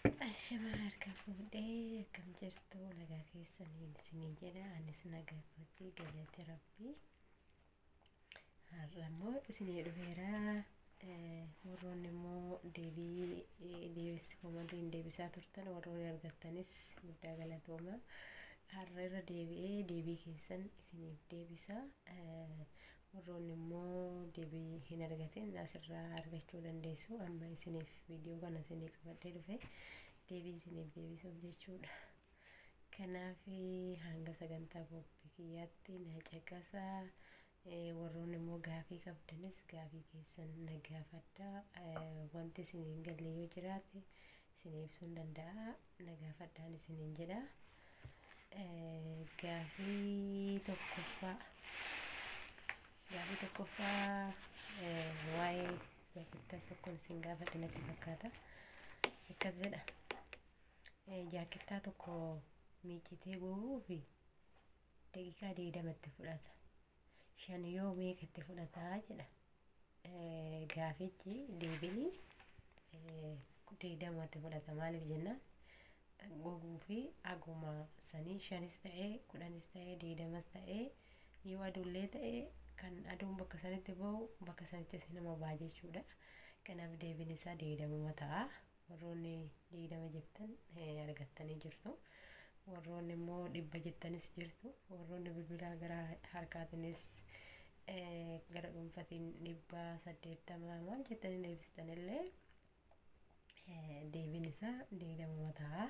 Ashama harka fuudhee akkam jirtu nagaa keessanii isinii jedha anis nagaa kootii galata rabbii har'ammoo isinii dhufeera warroonni immoo deebisi komantiin deebisaa turtan warroonni argattanis guddaa galatooma har'a irra deebii keessan isiniif deebisa warroonni immoo deebii hin argatin asirraa argachuu dandeessu amma isiniif viidiyoo kana isinii qabadhee dhufe deebii isiniif deebisuuf jechuudha. Kanaaf hanga sagantaa qophii kiyyaatti na caqasaa warroonni immoo gaafii qabdanis gaafii keessan na gaafadhaa wanti isiniin galle yoo jiraate isinii ibsuun danda'a na gaafadhaan isiniin jedha. Gaafii tokkoffaa waa'ee jaakittaa tokkoon isin gaafadhe natti fakkaata akkas jedha. Jaakittaa tokko miicitee buufi daqiiqaa 20 fudhata. 5 yoo meeqatti fudhataa jedha. Gaafichi deebii 20 fudhata maaliif jennaan goguu fi aguma sanii 5 ta'ee 10 ta'ee 20 ta'ee yoo aduullee ta'ee kan aduun bakka sanitti bahu bakka sanitti nama ba'a jechuudha. Kanaaf deebiin isaa 20 ta'a. Warroonni 20 jettan argattanii jirtu. Warroonni immoo 100 jettanis jirtu. Warroonni bilbilaa gara harkaatinis gara dhuunfatiin 180 maal jettanii deebistan illee deebiin isaa 20 ta'a.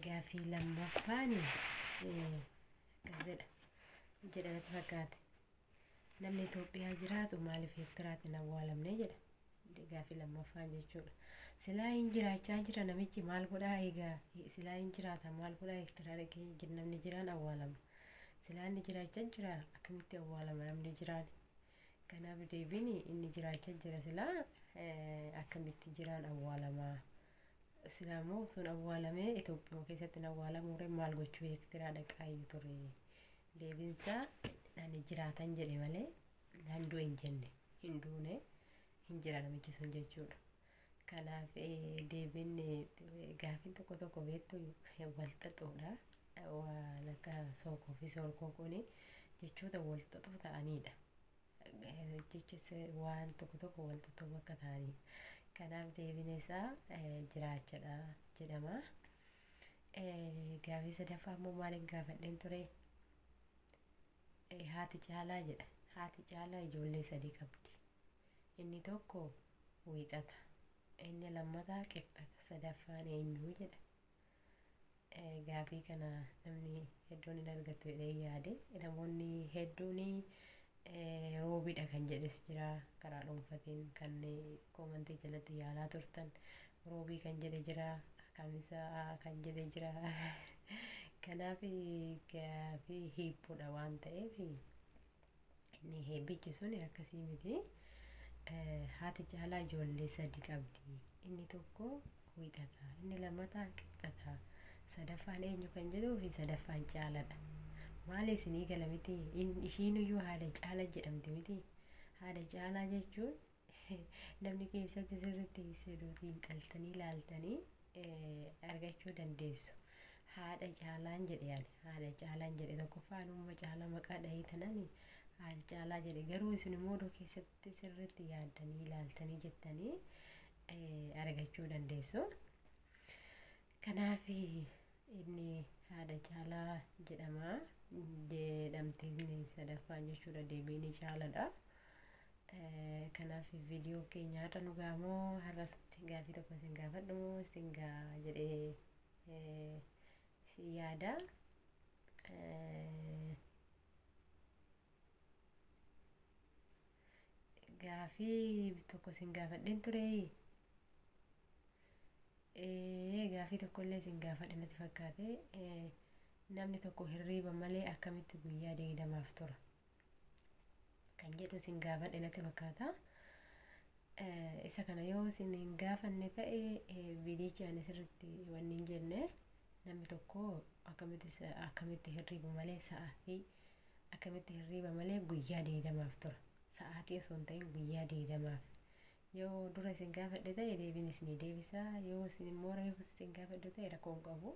Gaafii lammaffaan akkas jedhamatti fakkaate. Namni Itoophiyaa jiraatu maaliif heektaraatiin hin awwaalamne jedha. Gaafii lammaffaan jechuudha. Silaa hin jiraachaa jira namichi maal godhaa egaa silaa hin jiraata maal godhaa heektaraa dhaqee namni jiraan awwaalama. Silaa inni jiraachaa jira akkamitti awwaalama namni jiraan. Kanaaf deebiin inni jiraachaa jira silaa akkamitti jiraan awwaalama. Silaa immoo sun awwaalamee Itoophiyaa keessatti awwaalamuu maal gochuu heektaraa dhaqaayyuu ture. Deebiinsaa ani jiraatan jedhe malee handuu hin jenne hin duune hin jira namichi sun jechuudha. Kanaaf deebiin gaafiin tokko beektu walxaxuudha. Waan akka sookoo fi soorkoo kuni jechoota walxaxuu ta'anidha. Jecha waan tokko walxaxuu bakka ta'anidha. Kanaaf deebiin isaa jiraachadha jedhama. Gaafii sadaffaa immoo maaliin gaafadheen ture? Haati caalaa jedha. Haati caalaa ijoollee 3 qabdi. Inni tokko wiixata. Inni lammataa qibxata. Sadaffaan eenyu jedha. Gaafii kana namni hedduun hin argatu jedhee yaade. Namoonni hedduun roobiidha kan jedhes jira karaa dhuunfatiin kan komantii jalatti yaalaa turtan. Roobii kan jedhe jira. Kamisaa kan jedhe jira. Kanaaf gaafii hiibbuudha waan ta'eef inni heebbichi sun akkasii miti. Haati caalaa ijoollee 3 qabdi. Inni tokko wiixata. Inni lammataa qibxata. Sadaffaan eenyu kan jedhuu fi sadaffaan caalaadha. Maali isinii gala miti? Ishiinuyyuu haadha caalaa jedhamti miti. Haadha caalaa jechuun namni keessatti sirriitti seduutiin qaltanii ilaaltanii argachuu dandeessu. Haadha caalaan jedhe yaani haadha caalaan jedhe tokkoffaan uumma caalaa maqaa dhahee tanani haadha caalaa jedhe garuu isin immoo keessatti sirriitti yaaddanii ilaaltanii jettanii argachuu dandeessu. Kanaaf inni haadha caalaa jedhama jedhamti sadaffaan jechuudha deebiin caalaadha. Kanaaf viidiyoo keenya har'a nu gaamoo har'as gaafii tokko isin gaafadhu isin jedhee si yaada. Gaafii tokko isin gaafadheen ture. Gaafii tokkollee isin gaafadhe natti fakkaate. Namni tokko hirriiba malee akkamitti guyyaa 20 tura kan jedhu isin gaafadhe natti fakkaata. Isa kana yoo isin hin gaafanne ta'e viidiyichaan asirratti wanni hin jenne namni tokko akkamitti hirriiba malee sa'aatii akkamitti hirriiba malee guyyaa 20 tura. Sa'aatii osoo hin ta'in guyyaa 20 yoo dura isin gaafadhe ta'e deebiin isinii deebisa, yoo isin immoo reefu isin gaafadhe ta'e rakkoo hin qabu.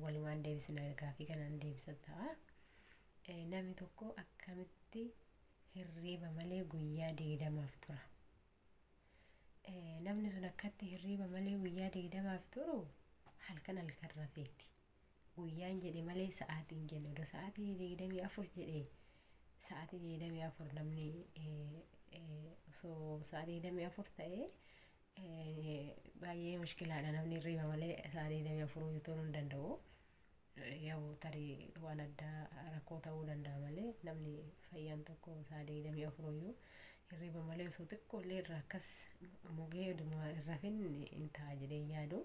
Walumaan deebisna gaafii kanaan deebisa ta'a. Namni tokko akkamitti hirriba malee guyyaa 20 tura? Namni sun akkatti hirriba malee guyyaa 20 turu halkan rafeeti. Guyyaan jedhe malee sa'aatiin jenne. Odoo sa'aatii 24 jedhe sa'aatii 24 namni osoo sa'aatii 24 ta'e baay'ee mushkilaadha. Namni hirriba malee sa'aatii 24 turuu hin danda'u. Yoo tarii waan addaa rakkoo ta'uu danda'a malee namni fayyaan tokko sa'aatii 24 iyyuu hirriba malee osoo xiqqoo illee irraa akkas mugee rafin hin ta'a jedhee yaadu.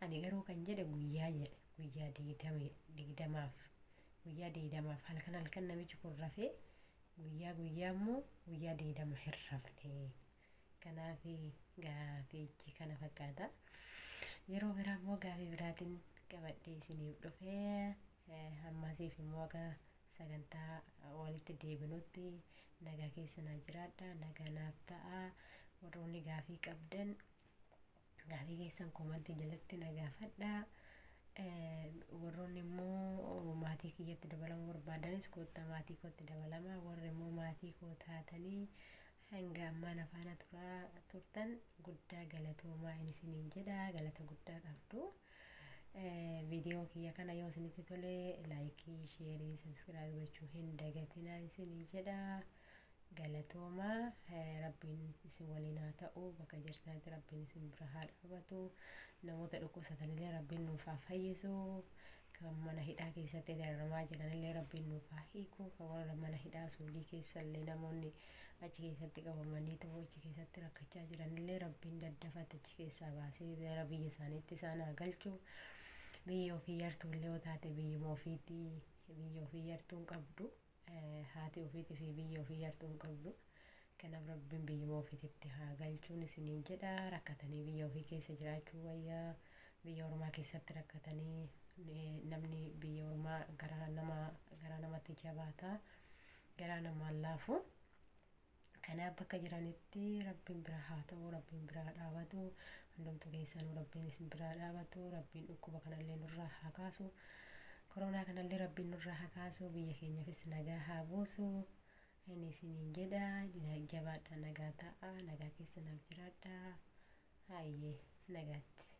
Ani garuu kan jedhe guyyaa jedhe. Guyyaa 20 guyyaa 20 halkan namichi kun rafee guyyaa immoo guyyaa 20 hin rafne. Kanaaf gaafichi kana fakkaata. Yeroo biraa immoo gaafii biraatiin qabadhee isiniif dhufee ammasiif immoo akka sagantaa walitti deebinutti nagaa keessa naa jiraadha. Nagaa naaf ta'a. Warroonni gaafii qabdan gaafii keessan komantii jalatti na gaafadhaa. Warroonni immoo maatii kiyyatti dabalamuu barbaadanis kottaa maatii kootti dabalamaa. Warri immoo maatii koo taatanii hanga ammaan afaana turtan guddaa galatoomaa isiniin jedha. Galata guddaa qabdu. Viidiyoo kiyya kana yoo isinitti tole laayikii, sheerii, sabskiraayib gochuu hin dagatinaa isiniin jedha. Galatoomaa. Rabbiin isin waliin haa ta'u. Bakka jirtanitti rabbiin isin bira haa dhaabatu. Namoota dhukkubsatanillee rabbiin nuuf haa fayyisu. Kan mana hidhaa keessatti dararamaa jiranillee rabbiin nuuf haa hiiku. Kan warra mana hidhaa suudii keessallee namoonni achi keessatti qabamanii ta'uu achi keessatti rakkachaa jiranillee rabbiin daddafate achi keessaa baasee gara biyya isaaniitti isaan haa galchu. Biyya ofii yartuullee yoo taate biyyuma ofiitti biyya ofii yartuun qabdu. Haati ofiitii fi biyya ofii yartuun qabdu. Kanaaf rabbiin biyyuma ofiitti haa galchuun isiniin jedha. Rakkatanii biyya ofii keessa jiraachuu wayyaa. Biyya ormaa keessatti rakkatanii namni biyya ormaa garaa namatti jabaata. Garaa namaan laafu. Kanaaf bakka jiranitti rabbiin bira haa ta'u. Rabbiin bira haa dhaabatu. Hundumtuu keessanuu rabbiin isin bira haa dhaabatu. Rabbiin dhukkuba kanallee nurraa haa kaasu. Koronaa kanallee rabbiin nurraa haa kaasu. Biyya keenyaafis nagaa haa buusu. Inni isiniin jedha. Jabaadha, nagaa ta'a. Nagaa keessa naaf jiraadha. Hayyee nagaatti.